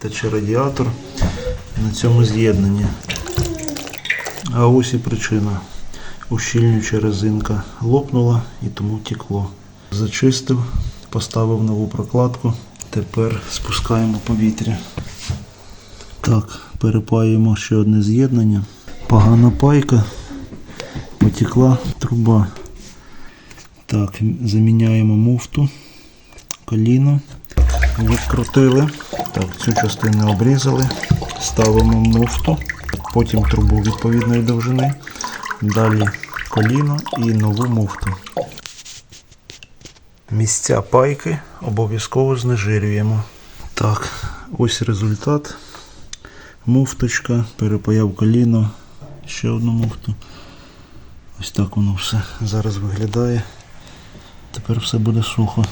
Тече радіатор на цьому з'єднанні. А ось і причина. Ущільнююча резинка лопнула і тому текло. Зачистив, поставив нову прокладку. Тепер спускаємо повітря. Так, перепаюємо ще одне з'єднання. Погана пайка, потекла труба. Так, заміняємо муфту, коліно, відкрутили. Так, цю частину обрізали, ставимо муфту, потім трубу відповідної довжини, далі коліно і нову муфту. Місця пайки обов'язково знежирюємо. Так, ось результат. Муфточка, перепаяв коліно, ще одну муфту. Ось так воно все зараз виглядає. Тепер все буде сухо.